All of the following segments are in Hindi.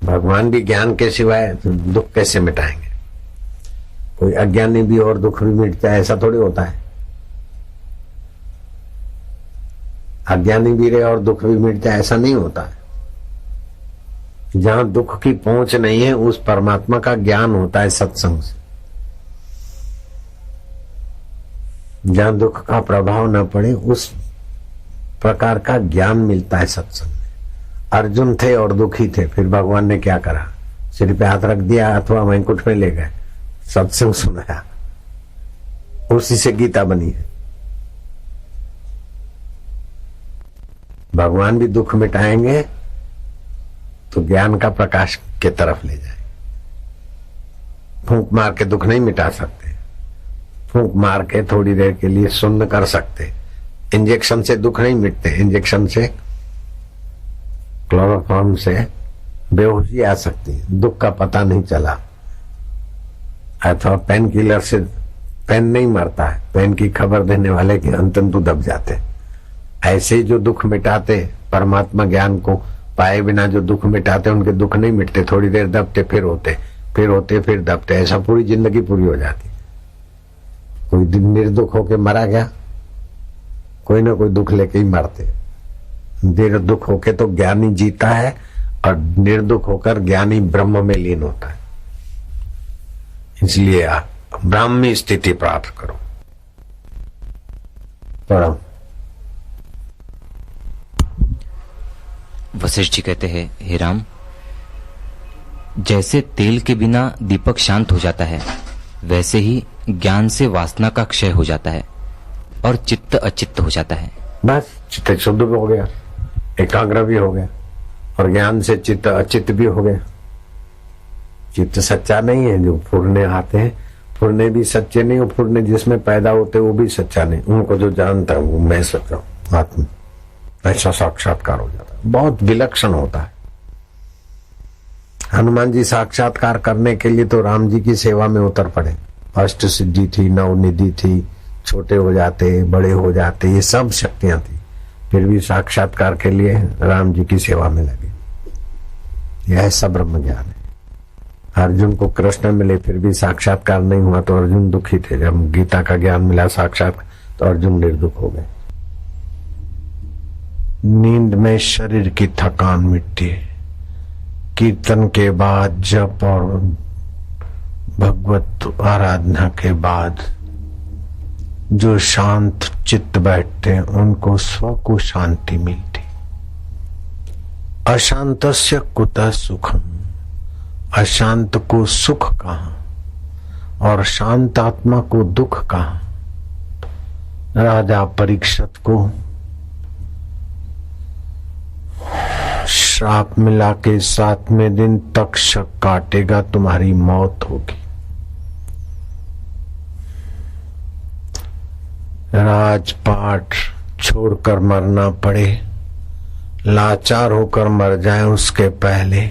भगवान भी ज्ञान के सिवाय दुख कैसे मिटाएंगे? कोई अज्ञानी भी और दुख भी मिट जाए ऐसा थोड़ी होता है। अज्ञानी भी रहे और दुख भी मिट जाए ऐसा नहीं होता है। जहां दुख की पहुंच नहीं है उस परमात्मा का ज्ञान होता है सत्संग से। जहां दुख का प्रभाव न पड़े उस प्रकार का ज्ञान मिलता है सत्संग में। अर्जुन थे और दुखी थे, फिर भगवान ने क्या करा? सिर पे हाथ रख दिया अथवा वैकुंठ में ले गए, सत्संग सुनाया, उसी से गीता बनी है। भगवान भी दुख मिटाएंगे तो ज्ञान का प्रकाश के तरफ ले जाए। फूंक मार के दुख नहीं मिटा सकते, फूंक मार के थोड़ी देर के लिए सुन्न कर सकते। इंजेक्शन से दुख नहीं मिटते, इंजेक्शन से, क्लोरोफॉर्म से बेहोशी आ सकती है, दुख का पता नहीं चला। अथवा पेन किलर से पेन नहीं मरता है, पेन की खबर देने वाले के अंतंतु दब जाते। ऐसे ही जो दुख मिटाते, परमात्मा ज्ञान को पाए बिना जो दुख मिटाते, उनके दुख नहीं मिटते, थोड़ी देर दबते फिर होते, फिर होते फिर दबते, ऐसा पूरी जिंदगी पूरी हो जाती। कोई निर्दुख होके मरा गया, कोई ना कोई दुख लेके ही मरते। निर्दुख होके तो ज्ञानी जीता है और निर्दुख होकर ज्ञानी ब्रह्म में लीन होता है। इसलिए आप ब्राह्मी स्थिति प्राप्त करो। पढ़ो। वशिष्ठ जी कहते हैं, हे राम, जैसे तेल के बिना दीपक शांत हो जाता है, वैसे ही ज्ञान से वासना का क्षय हो जाता है और चित्त अचित्त हो जाता है। बस चित्त शुद्ध भी हो गया, एकाग्र भी हो गया, और ज्ञान से चित्त अचित्त भी हो गया। चित्त सच्चा नहीं है, जो फुरने आते हैं, फुरने भी सच्चे नहीं, और फुरने जिसमें पैदा होते वो भी सच्चा नहीं। उनको जो जानता है वो मैं सच्चा हूं, आत्मा, ऐसा साक्षात्कार हो जाता है। बहुत विलक्षण होता है। हनुमान जी साक्षात्कार करने के लिए तो राम जी की सेवा में उतर पड़े। अष्ट सिद्धि थी, नवनिधि थी, छोटे हो जाते बड़े हो जाते, ये सब शक्तियां थी, फिर भी साक्षात्कार के लिए राम जी की सेवा में लगे। यह सब ब्रह्म ज्ञान है। अर्जुन को कृष्ण मिले फिर भी साक्षात्कार नहीं हुआ तो अर्जुन दुखी थे। जब गीता का ज्ञान मिला साक्षात तो अर्जुन निर्दुख हो गए। नींद में शरीर की थकान मिटती है। कीर्तन के बाद, जप और भगवत आराधना के बाद जो शांत चित्त बैठते हैं उनको स्व को शांति मिलती। अशांतस्य कुतः सुखम, अशांत को सुख कहाँ और शांत आत्मा को दुख कहाँ। राजा परीक्षित को श्राप मिला के 7वें दिन तक्षक काटेगा, तुम्हारी मौत होगी। राजपाट छोड़कर मरना पड़े, लाचार होकर मर जाए उसके पहले,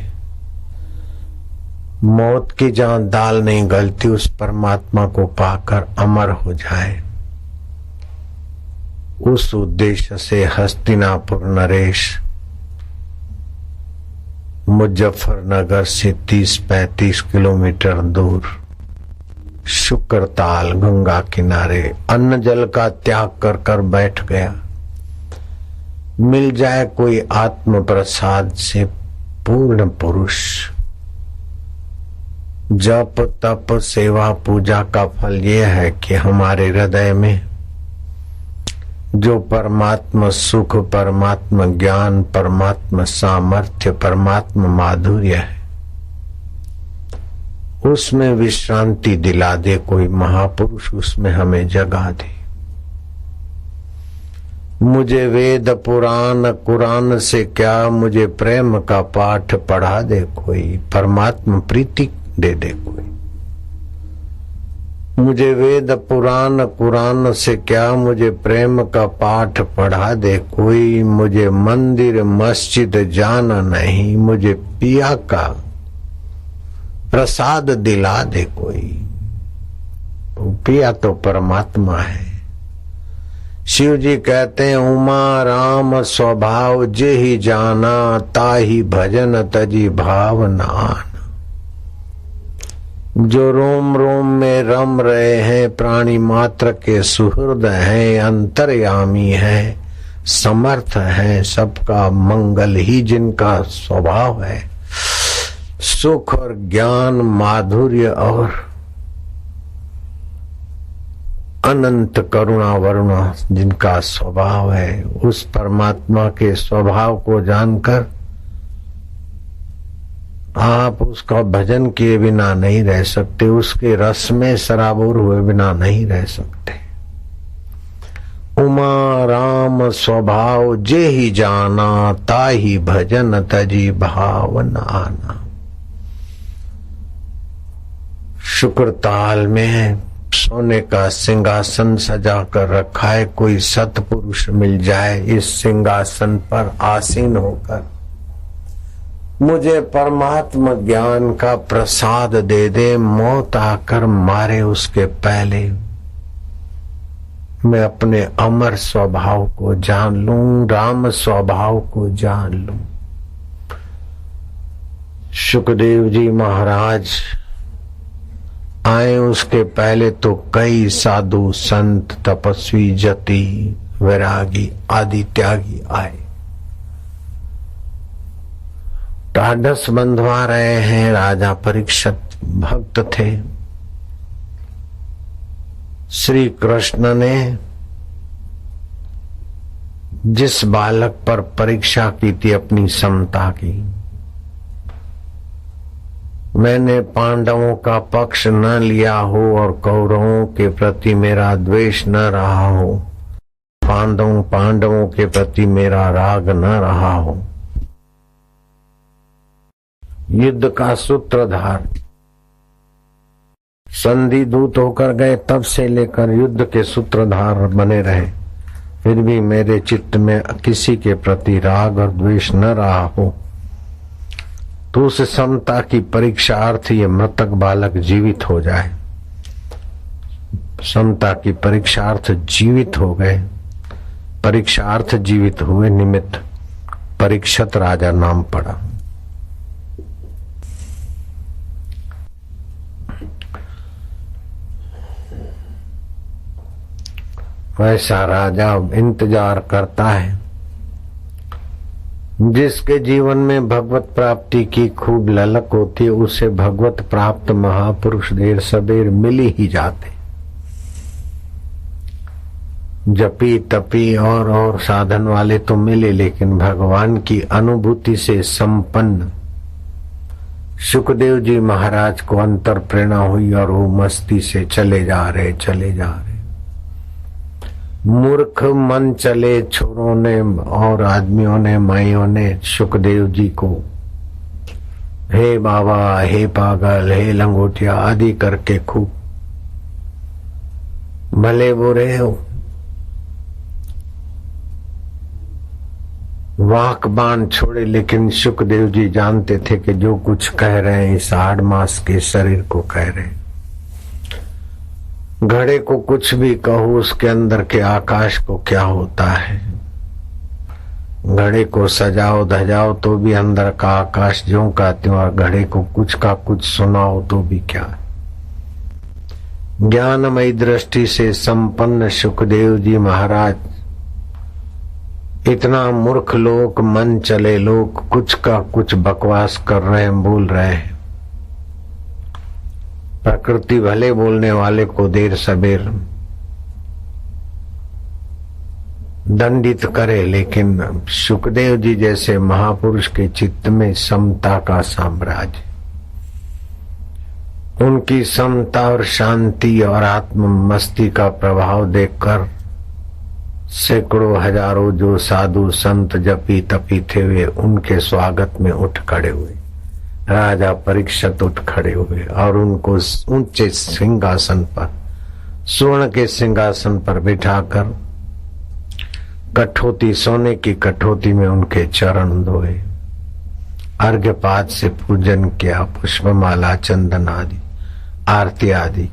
मौत की जहां दाल नहीं गलती उस परमात्मा को पाकर अमर हो जाए, उस उद्देश्य से हस्तिनापुर नरेश मुजफ्फरनगर से 30-35 किलोमीटर दूर शुक्रताल गंगा किनारे अन्न जल का त्याग कर कर बैठ गया। मिल जाए कोई आत्म प्रसाद से पूर्ण पुरुष। जप तप सेवा पूजा का फल यह है कि हमारे हृदय में जो परमात्मा सुख, परमात्मा ज्ञान, परमात्मा सामर्थ्य, परमात्मा माधुर्य है, उसमें विश्रांति दिला दे कोई महापुरुष, उसमें हमें जगा दे। मुझे वेद पुराण कुरान से क्या, मुझे प्रेम का पाठ पढ़ा दे कोई, परमात्मा प्रीति दे दे कोई। मुझे वेद पुराण कुरान से क्या, मुझे प्रेम का पाठ पढ़ा दे कोई। मुझे मंदिर मस्जिद जाना नहीं, मुझे पिया का प्रसाद दिला दे कोई। पिया तो परमात्मा है। शिव जी कहते हैं उमा राम स्वभाव जे ही जाना, ताही भजन तजी भावनान। जो रोम रोम में रम रहे हैं, प्राणी मात्र के सुहृद हैं, अंतर्यामी हैं, समर्थ हैं, सबका मंगल ही जिनका स्वभाव है, सुख और ज्ञान माधुर्य और अनंत करुणा वरुणा जिनका स्वभाव है, उस परमात्मा के स्वभाव को जानकर आप उसका भजन किए बिना नहीं रह सकते, उसके रस में सराबोर हुए बिना नहीं रह सकते। उमा राम स्वभाव जे ही जाना, ताही भजन तजी भावना आना। शुक्र ताल में सोने का सिंहासन सजा कर रखा है, कोई सत्पुरुष मिल जाए इस सिंहासन पर आसीन होकर मुझे परमात्मा ज्ञान का प्रसाद दे दे, मौत आकर मारे उसके पहले मैं अपने अमर स्वभाव को जान लूं, राम स्वभाव को जान लूं। सुखदेव जी महाराज आए, उसके पहले तो कई साधु संत तपस्वी जति वैरागी आदि त्यागी आए, ढाढ़स बंधवा रहे हैं। राजा परीक्षित भक्त थे। श्री कृष्ण ने जिस बालक पर परीक्षा की थी अपनी समता की, मैंने पांडवों का पक्ष न लिया हो और कौरवों के प्रति मेरा द्वेष न रहा हो, पांडवों के प्रति मेरा राग न रहा हो। युद्ध का सूत्रधार संधि दूत होकर गए, तब से लेकर युद्ध के सूत्रधार बने रहे, फिर भी मेरे चित्त में किसी के प्रति राग और द्वेष न रहा हो, तो उस समता की परीक्षार्थ ये मृतक बालक जीवित हो जाए। समता की परीक्षार्थ जीवित हो गए, परीक्षार्थ जीवित हुए, निमित्त परीक्षित राजा नाम पड़ा। वैसा राजा इंतजार करता है जिसके जीवन में भगवत प्राप्ति की खूब ललक होती है, उसे भगवत प्राप्त महापुरुष देर सबेर मिल ही जाते। जपी तपी और साधन वाले तो मिले, लेकिन भगवान की अनुभूति से संपन्न सुखदेव जी महाराज को अंतर प्रेरणा हुई और वो मस्ती से चले जा रहे। मूर्ख मन चले छोरों ने और आदमियों ने, माइयों ने सुखदेव जी को हे बाबा, हे पागल, हे लंगोटिया आदि करके खूब भले बुरे हो वाक बाण छोड़े। लेकिन सुखदेव जी जानते थे कि जो कुछ कह रहे हैं इस हाड़ मास के शरीर को कह रहे हैं। घड़े को कुछ भी कहो, उसके अंदर के आकाश को क्या होता है। घड़े को सजाओ धजाओ तो भी अंदर का आकाश ज्यों का त्यों, और घड़े को कुछ का कुछ सुनाओ तो भी क्या। ज्ञानमयी दृष्टि से संपन्न सुखदेव जी महाराज, इतना मूर्ख लोग, मन चले लोग कुछ का कुछ बकवास कर रहे हैं, बोल रहे हैं। प्रकृति भले बोलने वाले को देर सबेर दंडित करे, लेकिन सुखदेव जी जैसे महापुरुष के चित्त में समता का साम्राज्य, उनकी समता और शांति और आत्म मस्ती का प्रभाव देखकर सैकड़ों हजारों जो साधु संत जपी तपी थे वे उनके स्वागत में उठ खड़े हुए। राजा परीक्षित उठ खड़े हुए और उनको ऊंचे सिंहासन पर, स्वर्ण के सिंहासन पर बिठाकर कठौती, सोने की कठौती में उनके चरण धोए, अर्घ्यपाद से पूजन किया, पुष्पमाला चंदन आदि आरती आदि।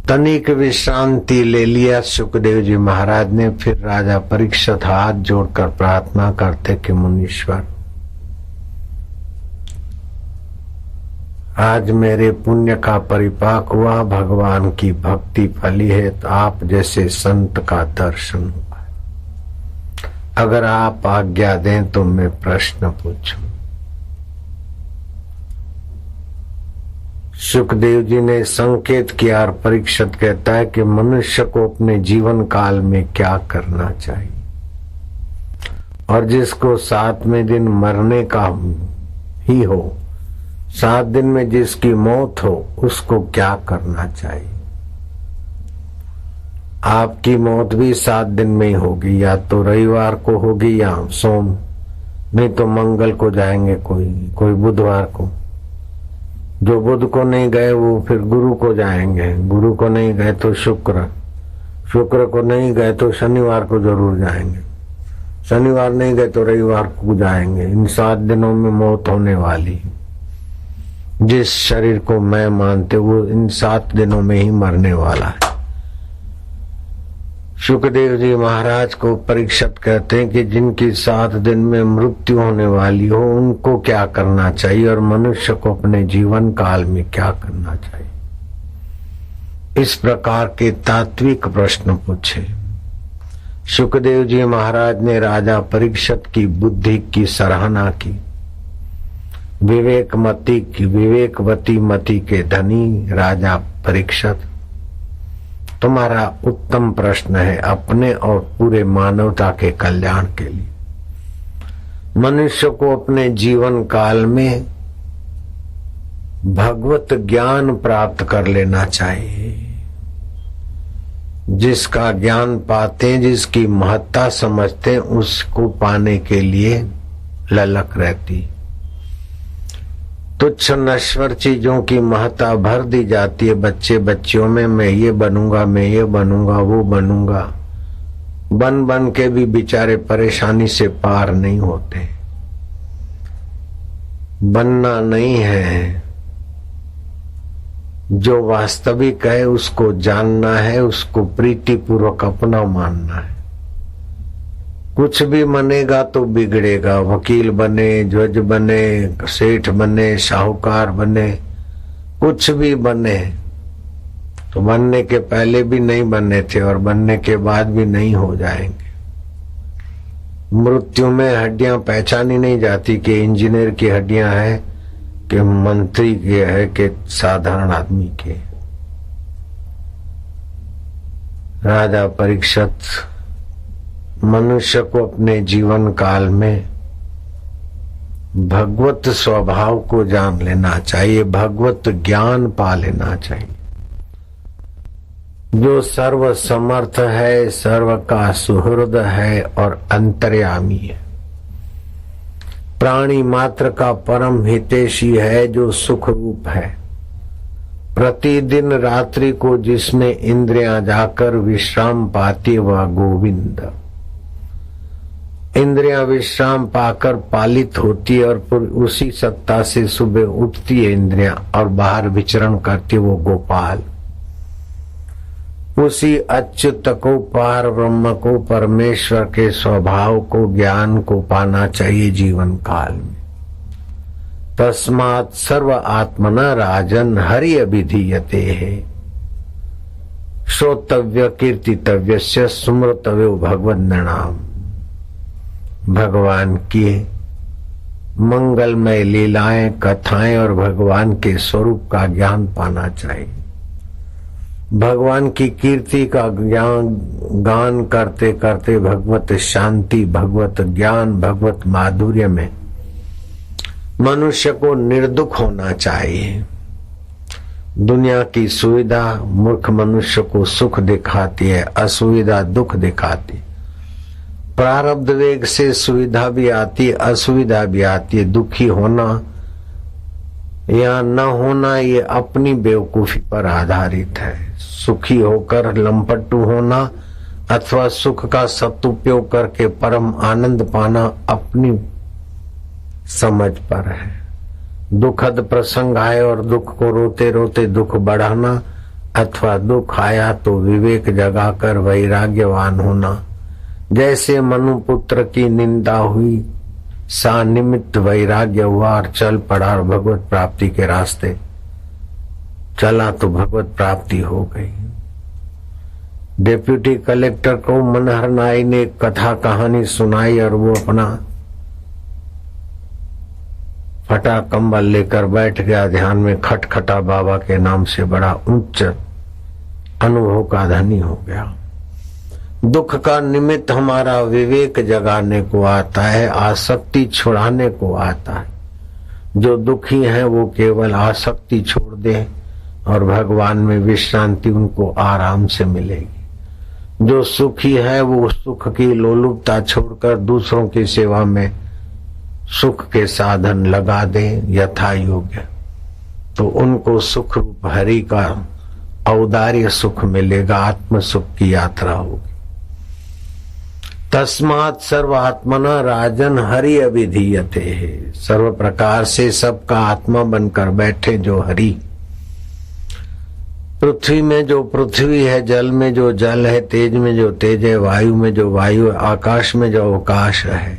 तनिक विश्रांति ले लिया सुखदेव जी महाराज ने। फिर राजा परीक्षित हाथ जोड़कर प्रार्थना करते कि मुनीश्वर, आज मेरे पुण्य का परिपाक हुआ, भगवान की भक्ति फली है, तो आप जैसे संत का दर्शन हुआ। अगर आप आज्ञा दें तो मैं प्रश्न पूछूं। सुखदेव जी ने संकेत किया और परीक्षित कहता है कि मनुष्य को अपने जीवन काल में क्या करना चाहिए, और जिसको 7वें दिन मरने का ही हो, 7 दिन में जिसकी मौत हो, उसको क्या करना चाहिए। आपकी मौत भी 7 दिन में ही होगी, या तो रविवार को होगी या सोम, नहीं तो मंगल को जाएंगे, कोई बुधवार को। जो बुध को नहीं गए वो फिर गुरु को जाएंगे, गुरु को नहीं गए तो शुक्र को नहीं गए तो शनिवार को जरूर जाएंगे, शनिवार नहीं गए तो रविवार को जाएंगे। इन 7 दिनों में मौत होने वाली। जिस शरीर को मैं मानते वो इन 7 दिनों में ही मरने वाला है। सुखदेव जी महाराज को परीक्षित कहते हैं कि जिनकी 7 दिन में मृत्यु होने वाली हो, उनको क्या करना चाहिए और मनुष्य को अपने जीवन काल में क्या करना चाहिए। इस प्रकार के तात्विक प्रश्न पूछे। सुखदेव जी महाराज ने राजा परीक्षित की बुद्धि की सराहना की। विवेकवती मति के धनी राजा परीक्षित, तुम्हारा उत्तम प्रश्न है अपने और पूरे मानवता के कल्याण के लिए। मनुष्य को अपने जीवन काल में भगवत ज्ञान प्राप्त कर लेना चाहिए। जिसका ज्ञान पाते हैं, जिसकी महत्ता समझते हैं, उसको पाने के लिए ललक रहती। तुच्छ नश्वर चीजों की महत्ता भर दी जाती है बच्चे बच्चियों में। मैं ये बनूंगा, मैं ये बनूंगा, वो बनूंगा, बन के भी बेचारे परेशानी से पार नहीं होते। बनना नहीं है, जो वास्तविक है उसको जानना है, उसको प्रीति पूर्वक अपना मानना है। कुछ भी बनेगा तो बिगड़ेगा। वकील बने, जज बने, सेठ बने, साहूकार बने, कुछ भी बने तो बनने के पहले भी नहीं बने थे और बनने के बाद भी नहीं हो जाएंगे। मृत्यु में हड्डियां पहचानी नहीं जाती कि इंजीनियर की हड्डियां है कि मंत्री की है कि साधारण आदमी की। राजा परीक्षित, मनुष्य को अपने जीवन काल में भगवत स्वभाव को जान लेना चाहिए, भगवत ज्ञान पा लेना चाहिए। जो सर्व समर्थ है, सर्व का सुहृद है और अंतर्यामी है, प्राणी मात्र का परम हितैषी है, जो सुख रूप है। प्रतिदिन रात्रि को जिसमें इंद्रियां जाकर विश्राम पाती वह गोविंद। इंद्रियां विश्राम पाकर पालित होती है और उसी सत्ता से सुबह उठती है इंद्रियां और बाहर विचरण करती वो गोपाल। उसी अच्युत को, पार ब्रह्म को, परमेश्वर के स्वभाव को, ज्ञान को पाना चाहिए जीवन काल में। तस्मात् सर्व आत्मना राजन हरि अभिधीयते है। श्रोतव्य कीर्तितव्य स्मृतव्यो भगवद नाम। भगवान की मंगलमय लीलाएं, कथाएं और भगवान के स्वरूप का ज्ञान पाना चाहिए। भगवान की कीर्ति का गान करते करते भगवत शांति, भगवत ज्ञान, भगवत माधुर्य में मनुष्य को निर्दुख होना चाहिए। दुनिया की सुविधा मूर्ख मनुष्य को सुख दिखाती है, असुविधा दुख दिखाती। प्रारब्ध वेग से सुविधा भी आती है, असुविधा भी आती है। दुखी होना या न होना ये अपनी बेवकूफी पर आधारित है। सुखी होकर लंपटू होना अथवा सुख का सदुपयोग करके परम आनंद पाना अपनी समझ पर है। दुखद प्रसंग आए और दुख को रोते रोते दुख बढ़ाना अथवा दुख आया तो विवेक जगाकर वैराग्यवान होना। जैसे मनुपुत्र की निंदा हुई, सा निमित्त वैराग्य हुआ और चल पड़ा और भगवत प्राप्ति के रास्ते चला तो भगवत प्राप्ति हो गई। डिप्टी कलेक्टर को मनहर नाई ने कथा कहानी सुनाई और वो अपना फटा कंबल लेकर बैठ गया ध्यान में। खटखटा बाबा के नाम से बड़ा उच्च अनुभव का धनी हो गया। दुख का निमित्त हमारा विवेक जगाने को आता है, आसक्ति छुड़ाने को आता है। जो दुखी है वो केवल आसक्ति छोड़ दे और भगवान में विश्रांति उनको आराम से मिलेगी। जो सुखी है वो सुख की लोलुपता छोड़कर दूसरों की सेवा में सुख के साधन लगा दे यथा योग्य, तो उनको सुख रूप हरि का औदार्य सुख मिलेगा, आत्म सुख की यात्रा होगी। तस्मात् सर्वात्मना राजन हरि अभिधीयते है। सर्व प्रकार से सबका आत्मा बनकर बैठे जो हरि। पृथ्वी में जो पृथ्वी है, जल में जो जल है, तेज में जो तेज है, वायु में जो वायु है, आकाश में जो अवकाश है,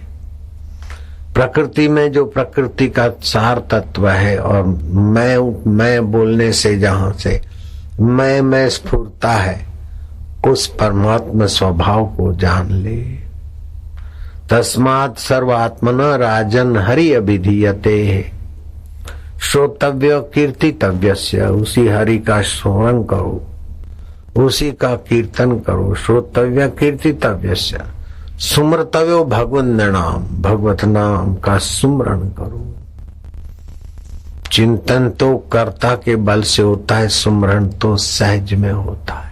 प्रकृति में जो प्रकृति का सार तत्व है, और मैं बोलने से जहां से मैं स्फुरता है, उस परमात्मा स्वभाव को जान ले। तस्मात् सर्वात्मना राजन हरि अभिधीयते है। श्रोतव्य कीर्तितव्यस्य, उसी हरि का स्मरण करो, उसी का कीर्तन करो। श्रोतव्य कीर्तितव्यस्य सुमृतव्यो भगवन् नाम, भगवत नाम का सुमरण करो। चिंतन तो कर्ता के बल से होता है, सुमरण तो सहज में होता है।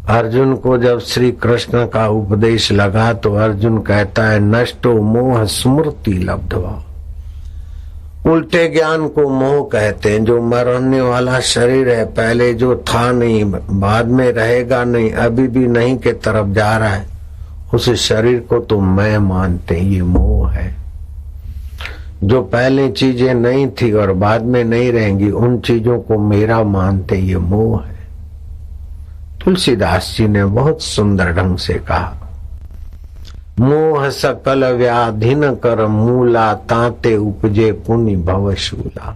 अर्जुन को जब श्री कृष्ण का उपदेश लगा तो अर्जुन कहता है नष्टो मोह स्मृति लब्धवा। उल्टे ज्ञान को मोह कहते हैं। जो मरने वाला शरीर है, पहले जो था नहीं, बाद में रहेगा नहीं, अभी भी नहीं के तरफ जा रहा है, उस शरीर को तो मैं मानते हैं, ये मोह है। जो पहले चीजें नहीं थी और बाद में नहीं रहेंगी, उन चीजों को मेरा मानते, ये मोह है। तुलसीदास जी ने बहुत सुंदर ढंग से कहा, मोह सकल व्याधि न कर मूला, ताते उपजे पुनि भवशूला।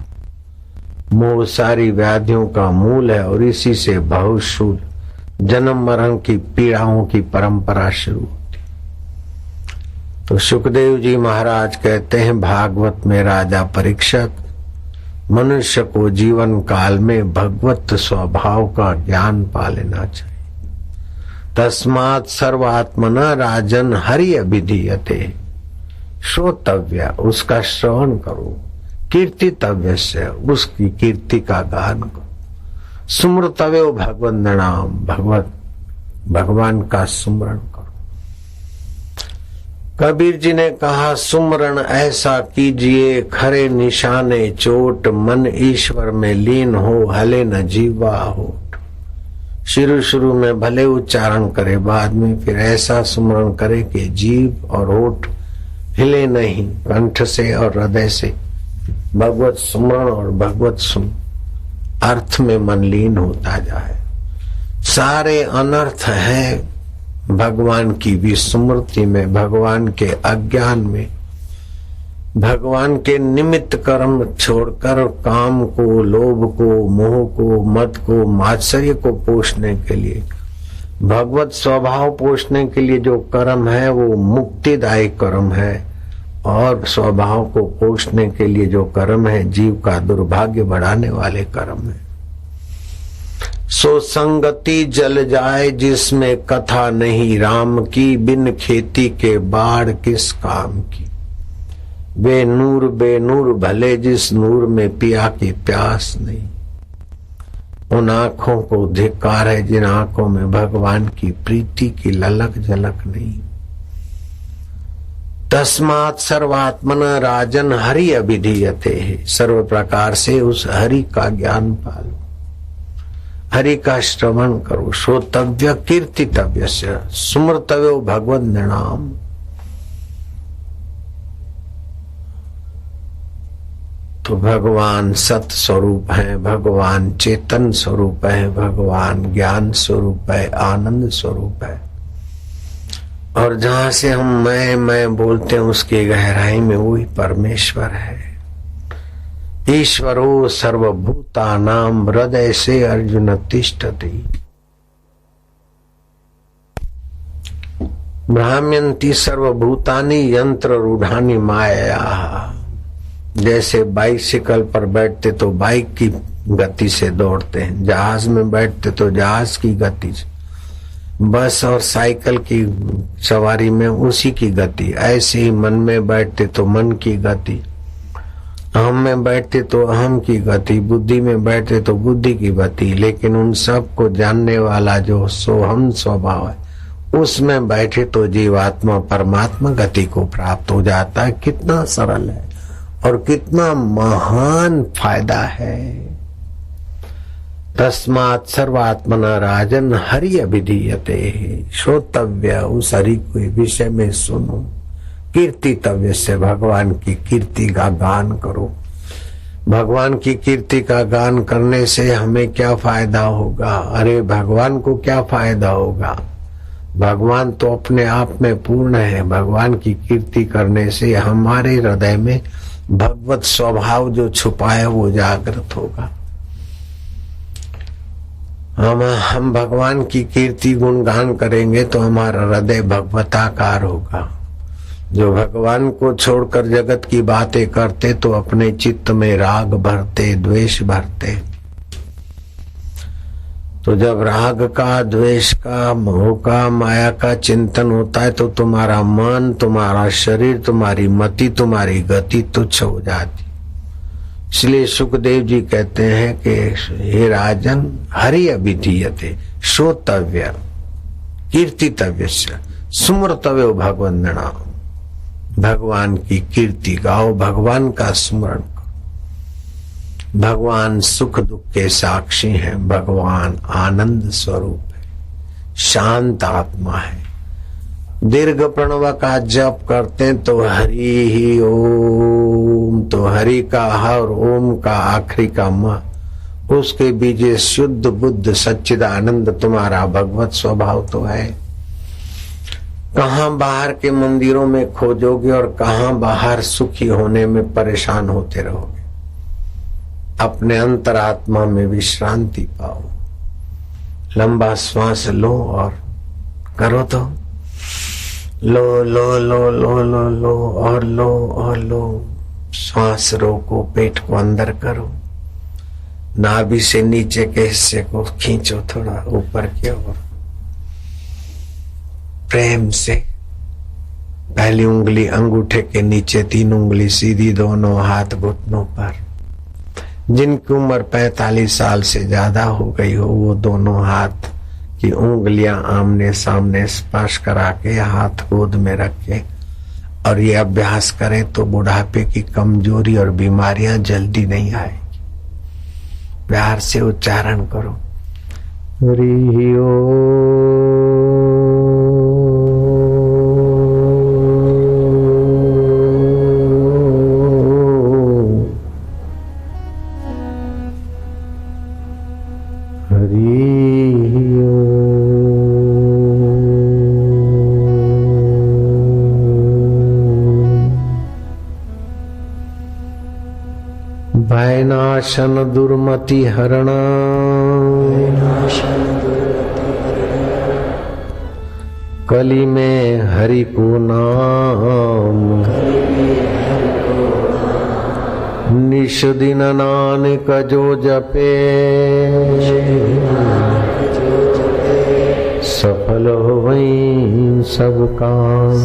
मोह सारी व्याधियों का मूल है और इसी से भवशूल जन्म मरण की पीड़ाओं की परंपरा शुरू होती। तो सुखदेव जी महाराज कहते हैं भागवत में राजा परीक्षित, मनुष्य को जीवन काल में भगवत स्वभाव का ज्ञान पा लेना चाहिए। तस्मात् सर्वात्मना राजन हरि अभिधीयते। श्रोतव्य, उसका श्रवण करो। कीर्तितव्य से, उसकी कीर्ति का गान करो। सुमृतव्यो भगवन् नाम, भगवान का सुमरण करो। कबीर जी ने कहा सुमरण ऐसा कीजिए खरे निशाने चोट, मन ईश्वर में लीन हो हले न जीवा होठ। शुरू में भले उच्चारण करे, बाद में फिर ऐसा सुमरण करे कि जीव और होठ हिले नहीं, कंठ से और हृदय से भगवत सुमरण और भगवत सुन अर्थ में मन लीन होता जाए। सारे अनर्थ है भगवान की विस्मृति में, भगवान के अज्ञान में, भगवान के निमित्त कर्म छोड़कर काम को, लोभ को, मोह को, मद को, मात्सर्य को पोषने के लिए, भगवत स्वभाव पोषने के लिए जो कर्म है वो मुक्तिदायी कर्म है, और स्वभाव को पोषने के लिए जो कर्म है जीव का दुर्भाग्य बढ़ाने वाले कर्म है। सो संगति जल जाए जिसमें कथा नहीं राम की, बिन खेती के बाढ़ किस काम की। बेनूर भले जिस नूर में पिया की प्यास नहीं। उन आंखों को धिक्कार है जिन आंखों में भगवान की प्रीति की ललक झलक नहीं। तस्मात् सर्वात्मना राजन हरि अभिधीयते है। सर्व प्रकार से उस हरि का ज्ञान पालो, हरि का श्रवण करो। श्रोतव्य कीर्तितव्य से सुमृतव्यो भगवन् नाम। तो भगवान सत स्वरूप है, भगवान चेतन स्वरूप है, भगवान ज्ञान स्वरूप है, आनंद स्वरूप है। और जहां से हम मैं बोलते हैं उसकी गहराई में वही परमेश्वर है। ईश्वरो सर्वभूतानां हृदय से अर्जुन तिष्ठति। भ्राम्यन्ति सर्वभूतानि यंत्र रूढ़ानि माया। जैसे बाइसिकल पर बैठते तो बाइक की गति से दौड़ते हैं, जहाज में बैठते तो जहाज की गति से, बस और साइकिल की सवारी में उसी की गति। ऐसे ही मन में बैठते तो मन की गति, अहम में बैठते तो अहम की गति, बुद्धि में बैठते तो बुद्धि की गति। लेकिन उन सब को जानने वाला जो सोहम स्वभाव है, उसमें बैठे तो जीवात्मा परमात्मा गति को प्राप्त हो जाता है। कितना सरल है और कितना महान फायदा है। तस्मात् सर्वात्मना राजन हरि अभिधीयते। श्रोतव्य, उस हरि के विषय में सुनो। कीर्तितव्य से, भगवान की कीर्ति का गान करो। भगवान की कीर्ति का गान करने से हमें क्या फायदा होगा? अरे भगवान को क्या फायदा होगा? भगवान तो अपने आप में पूर्ण है। भगवान की कीर्ति करने से हमारे हृदय में भगवत स्वभाव जो छुपा है वो जागृत होगा। हम भगवान की कीर्ति गुणगान करेंगे तो हमारा हृदय भगवताकार होगा। जो भगवान को छोड़कर जगत की बातें करते तो अपने चित्त में राग भरते, द्वेष भरते। तो जब राग का, द्वेष का, मोह का, माया का चिंतन होता है तो तुम्हारा मन, तुम्हारा शरीर, तुम्हारी मति, तुम्हारी गति तुच्छ हो जाती। इसलिए सुखदेव जी कहते हैं कि हे राजन हरि अभिधीयते श्रोतव्य कीर्तितव्य स्मृतव्य भगवंदना। भगवान की कीर्ति गाओ, भगवान का स्मरण करो। भगवान सुख दुख के साक्षी हैं। भगवान आनंद स्वरूप है, शांत आत्मा है। दीर्घ प्रणव का जप करते तो हरि ही ओम, तो हरि का ह और ओम का आखिरी का म, उसके बीच शुद्ध बुद्ध सच्चिदानंद तुम्हारा भगवत स्वभाव तो है। कहाँ बाहर के मंदिरों में खोजोगे और कहाँ बाहर सुखी होने में परेशान होते रहोगे। अपने अंतरात्मा में विश्रांति पाओ। लंबा श्वास लो और करो तो लो लो लो लो लो लो और लो और लो। श्वास रोको, पेट को अंदर करो, नाभि से नीचे के हिस्से को खींचो थोड़ा ऊपर की ओर। प्रेम से पहली उंगली अंगूठे के नीचे, 3 उंगली सीधी, दोनों हाथ घुटनों पर। जिनकी उम्र 45 साल से ज्यादा हो गई हो वो दोनों हाथ की उंगलियां आमने सामने स्पर्श करा के हाथ गोद में रखे और ये अभ्यास करें तो बुढ़ापे की कमजोरी और बीमारियां जल्दी नहीं आएगी। प्यार से उच्चारण करो हरि ओम। भयनाशन दुर्मति हरण, कली में हरि को नाम, निश दिन नानक जो जपे, सफल हो वही सब काम।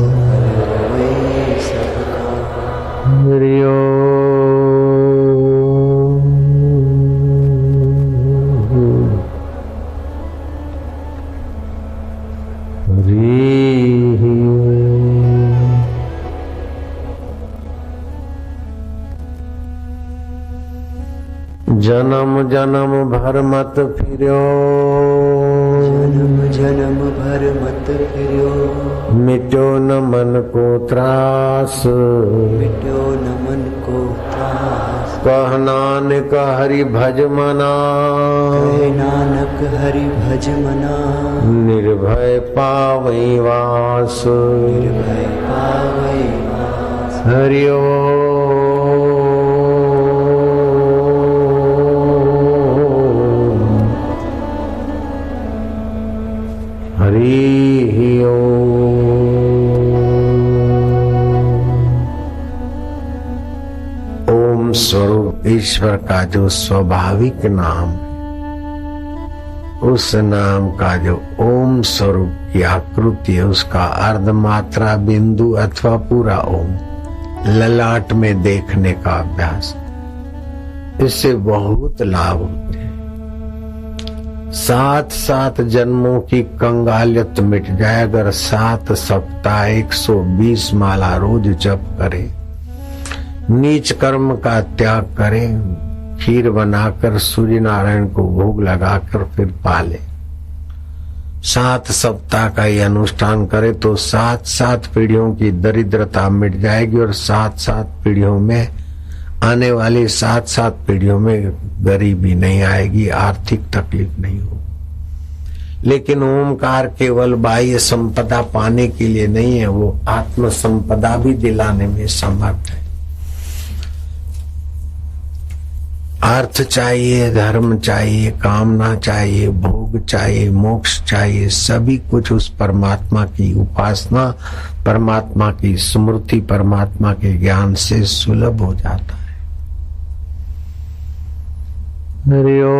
हरि ओम। जन्म जन्म भर मत फिरो, जन्म जन्म भर मत फिरो, मिटो न मन को त्रास, मिटो न मन को त्रास। कह नानक हरि भज मना, कहे नानक हरि भज मना। निर्भय पावई वास, निर्भय पावई वास। हरि ओम। हरि ओम स्वरूप ईश्वर का जो स्वाभाविक नाम, उस नाम का जो ओम स्वरूप की आकृति है, उसका अर्धमात्रा बिंदु अथवा पूरा ओम ललाट में देखने का अभ्यास, इससे बहुत लाभ होते हैं। 7 जन्मों की कंगालियत मिट जाए अगर 7 सप्ताह 120 माला रोज जप करे, नीच कर्म का त्याग करे, खीर बनाकर सूर्य नारायण को भोग लगाकर फिर पाले, 7 सप्ताह का ये अनुष्ठान करे तो 7 पीढ़ियों की दरिद्रता मिट जाएगी और 7 पीढ़ियों में आने वाली 7 पीढ़ियों में गरीबी नहीं आएगी, आर्थिक तकलीफ नहीं हो। लेकिन ओमकार केवल बाह्य संपदा पाने के लिए नहीं है, वो आत्म संपदा भी दिलाने में समर्थ है। अर्थ चाहिए, धर्म चाहिए, कामना चाहिए, भोग चाहिए, मोक्ष चाहिए, सभी कुछ उस परमात्मा की उपासना, परमात्मा की स्मृति, परमात्मा के ज्ञान से सुलभ हो जाता है। हरि ओम।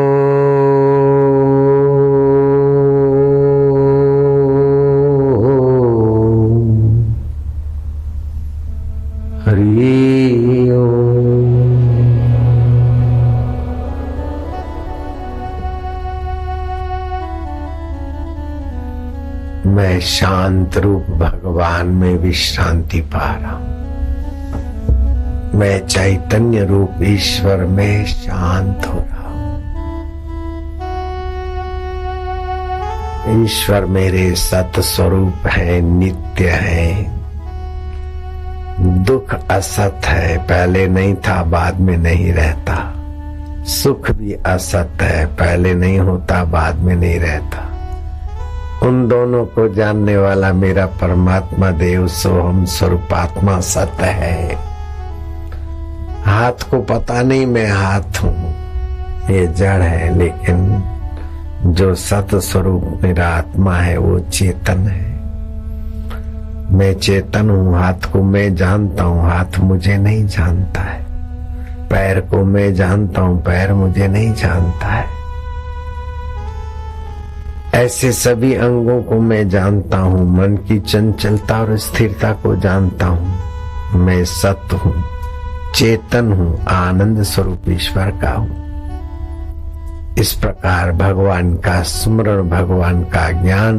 हरि ओम। मैं शांत रूप भगवान में विश्रांति पा रहा हूं। मैं चैतन्य रूप ईश्वर में शांत हो रहा हूं। ईश्वर मेरे सत स्वरूप है, नित्य है। दुख असत है, पहले नहीं था बाद में नहीं रहता। सुख भी असत है, पहले नहीं होता बाद में नहीं रहता। उन दोनों को जानने वाला मेरा परमात्मा देव सोहम स्वरूपात्मा सत्य है। हाथ को पता नहीं मैं हाथ हूं, ये जड़ है, लेकिन जो सत्य स्वरूप मेरा आत्मा है वो चेतन है। मैं चेतन हूं, हाथ को मैं जानता हूं, हाथ मुझे नहीं जानता है। पैर को मैं जानता हूं, पैर मुझे नहीं जानता है। ऐसे सभी अंगों को मैं जानता हूं, मन की चंचलता और स्थिरता को जानता हूं। मैं सत्य हूं, चेतन हूं, आनंद स्वरूप ईश्वर का हूं। इस प्रकार भगवान का स्मरण, भगवान का ज्ञान,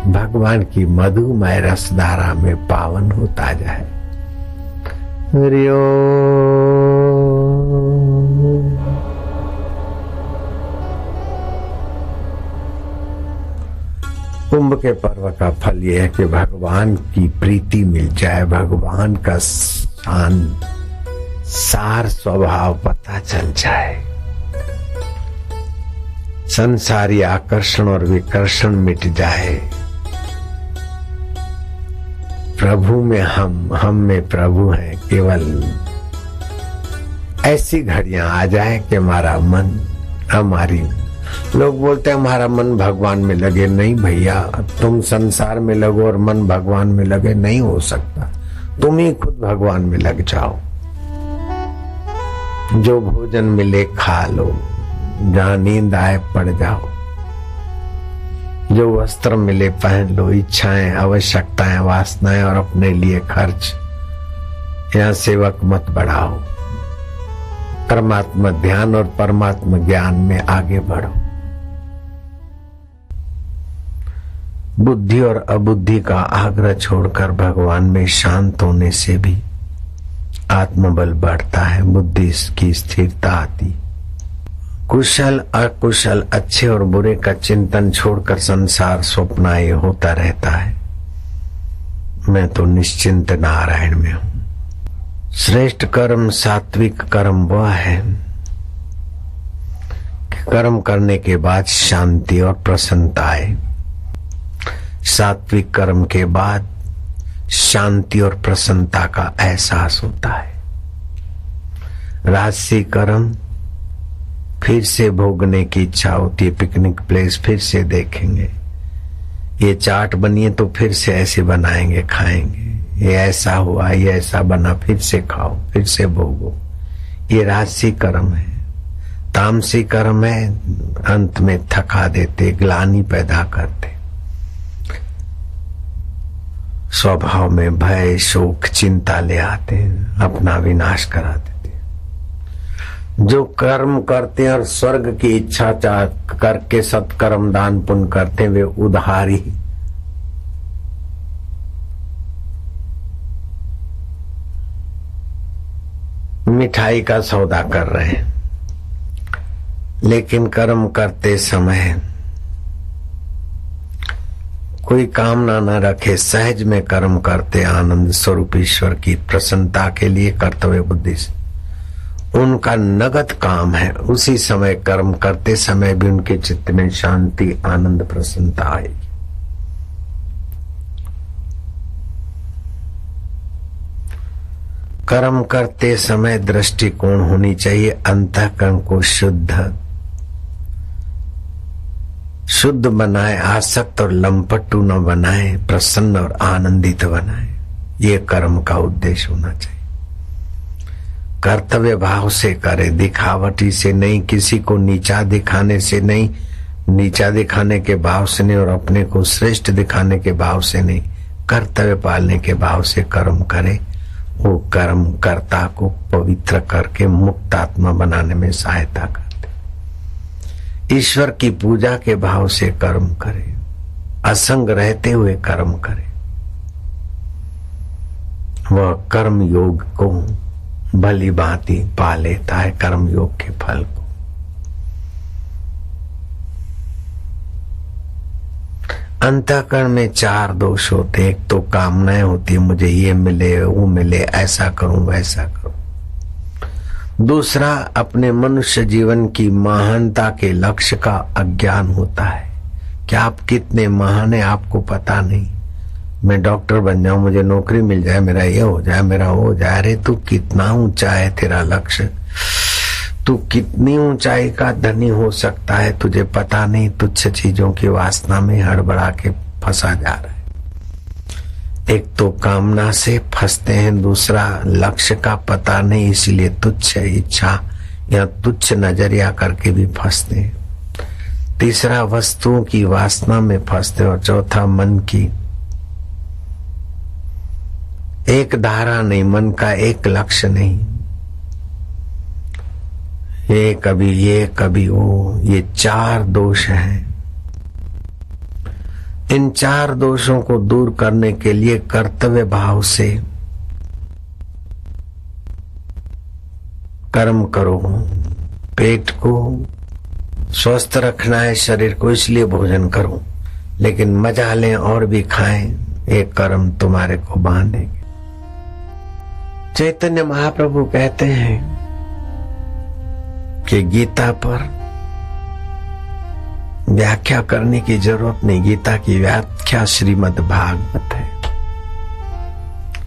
भगवान की मधुमय रसधारा में पावन होता जाए। हरि ओम। कुंभ के पर्व का फल यह है कि भगवान की प्रीति मिल जाए, भगवान का सार स्वभाव पता चल जाए, संसारी आकर्षण और विकर्षण मिट जाए, प्रभु में हम में प्रभु है। केवल ऐसी घड़ियां आ जाए कि हमारा मन, हमारी, लोग बोलते हैं हमारा मन भगवान में लगे। नहीं भैया, तुम संसार में लगो और मन भगवान में लगे, नहीं हो सकता। तुम ही खुद भगवान में लग जाओ। जो भोजन मिले खा लो, जहां नींद आए पड़ जाओ, जो वस्त्र मिले पहन लो, इच्छाएं, आवश्यकताएं, वासनाएं और अपने लिए खर्च, यहाँ सेवक मत बढ़ाओ। परमात्मा ध्यान और परमात्मा ज्ञान में आगे बढ़ो। बुद्धि और अबुद्धि का आग्रह छोड़कर भगवान में शांत होने से भी आत्मबल बढ़ता है, बुद्धि की स्थिरता आती। कुशल अकुशल, अच्छे और बुरे का चिंतन छोड़कर संसार स्वप्नाय होता रहता है। मैं तो निश्चिंत नारायण में हूं। श्रेष्ठ कर्म सात्विक कर्म वह है कि कर्म करने के बाद शांति और प्रसन्नता आए। सात्विक कर्म के बाद शांति और प्रसन्नता का एहसास होता है। राजसी कर्म फिर से भोगने की इच्छा होती है, पिकनिक प्लेस फिर से देखेंगे, ये चाट बनी है तो फिर से ऐसे बनाएंगे खाएंगे, ये ऐसा हुआ ये ऐसा बना फिर से खाओ फिर से भोगो, ये राजसी कर्म है। तामसी कर्म है अंत में थका देते, ग्लानि पैदा करते, स्वभाव में भय शोक चिंता ले आते हैं, अपना विनाश करा देते। जो कर्म करते हैं और स्वर्ग की इच्छा करके सत्कर्म दान पुण्य करते हैं, वे उधारी मिठाई का सौदा कर रहे हैं। लेकिन कर्म करते समय कोई कामना न रखे, सहज में कर्म करते, आनंद स्वरूप ईश्वर की प्रसन्नता के लिए कर्तव्य बुद्धि से उनका नगद काम है। उसी समय कर्म करते समय भी उनके चित्त में शांति आनंद प्रसन्नता आएगी। कर्म करते समय दृष्टिकोण होनी चाहिए अंतःकरण को शुद्ध बनाए, आसक्त और लंपटू न बनाए, प्रसन्न और आनंदित बनाए। ये कर्म का उद्देश्य होना चाहिए। कर्तव्य भाव से करे, दिखावटी से नहीं, किसी को नीचा दिखाने से नहीं, नीचा दिखाने के भाव से नहीं और अपने को श्रेष्ठ दिखाने के भाव से नहीं, कर्तव्य पालने के भाव से कर्म करे। वो कर्म कर्ता को पवित्र करके मुक्त आत्मा बनाने में सहायता करते। ईश्वर की पूजा के भाव से कर्म करे, असंग रहते हुए कर्म करे। वह कर्म योग को भली भांति पा लेता है, कर्म योग के फल को। अंतःकरण में चार दोष होते। एक तो कामनाएं होती, मुझे ये मिले वो मिले, ऐसा करूं वैसा करूं। दूसरा अपने मनुष्य जीवन की महानता के लक्ष्य का अज्ञान होता है कि आप कितने महान है आपको पता नहीं। मैं डॉक्टर बन जाऊं, मुझे नौकरी मिल जाए, मेरा ये हो जाए, मेरा वो हो जाए। अरे तू कितना ऊंचा है तेरा लक्ष्य, तू कितनी ऊंचाई का धनी हो सकता है तुझे पता नहीं। तुच्छ चीजों की वासना में हड़बड़ा के फंसा जा रहा है। एक तो कामना से फंसते हैं, दूसरा लक्ष्य का पता नहीं इसलिए तुच्छ इच्छा या तुच्छ नजरिया करके भी फंसते हैं। तीसरा वस्तुओं की वासना में फंसते, और चौथा मन की एक धारा नहीं, मन का एक लक्ष्य नहीं। ये कभी वो, ये चार दोष हैं। इन चार दोषों को दूर करने के लिए कर्तव्य भाव से कर्म करो। पेट को स्वस्थ रखना है, शरीर को, इसलिए भोजन करो, लेकिन मजा लें और भी खाएं, ये कर्म तुम्हारे को बांधेंगे। चैतन्य महाप्रभु कहते हैं कि गीता पर व्याख्या करने की जरूरत नहीं, गीता की व्याख्या श्रीमद् भागवत है।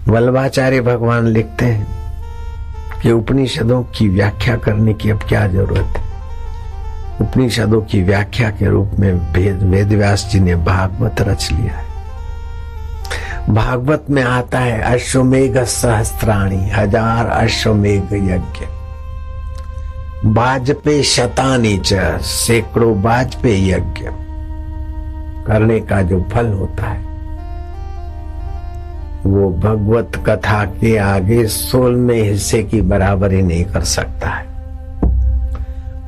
वल्लभाचार्य भगवान लिखते हैं कि उपनिषदों की व्याख्या करने की अब क्या जरूरत है। उपनिषदों की व्याख्या के रूप में वेद व्यास जी ने भागवत रच लिया है। भागवत में आता है अश्वमेघ सहस्त्राणी, 1000 अश्वमेघ यज्ञ, बाजपेयी शतानी च, सैकड़ों बाजपेयी यज्ञ करने का जो फल होता है वो भगवत कथा के आगे 16वें हिस्से की बराबरी नहीं कर सकता है।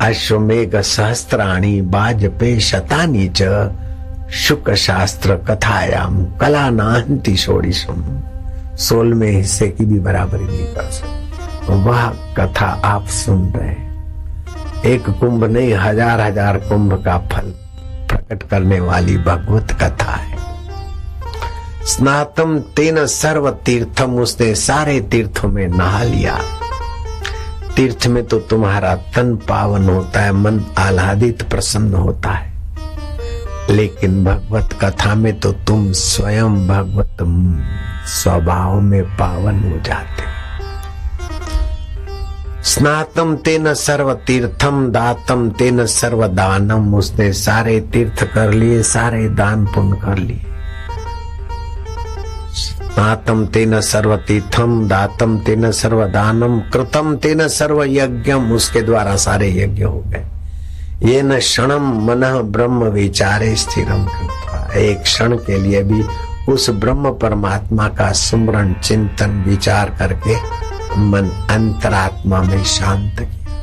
अश्वमेघ सहस्त्राणी बाजपेयी शतानी च, शुक शास्त्र कथायाम कला नाहंति षोडशम, 16वें हिस्से की भी बराबरी नहीं कर सकते। वह कथा आप सुन रहे हैं। एक कुंभ नहीं, 1000 कुंभ का फल प्रकट करने वाली भगवत कथा है। स्नातम तेन सर्व तीर्थम, उसने सारे तीर्थों में नहा लिया। तीर्थ में तो तुम्हारा तन पावन होता है, मन आह्लादित प्रसन्न होता है, लेकिन भगवत कथा में तो तुम स्वयं भगवत स्वभाव में पावन हो जाते। स्नातम तेन सर्व तीर्थम, दातम तेन सर्व दानम, उसने सारे तीर्थ कर लिए, सारे दान पुण्य कर लिए। स्नातम तेन सर्व तीर्थम, दातम तेन सर्व दानम, कृतम तेन सर्व यज्ञम, उसके द्वारा सारे यज्ञ हो गए। ये न क्षणम मनः ब्रह्म विचारे स्थिरम कृत्वा, एक क्षण के लिए भी उस ब्रह्म परमात्मा का सुमरण चिंतन विचार करके मन अंतरात्मा में शांत किया।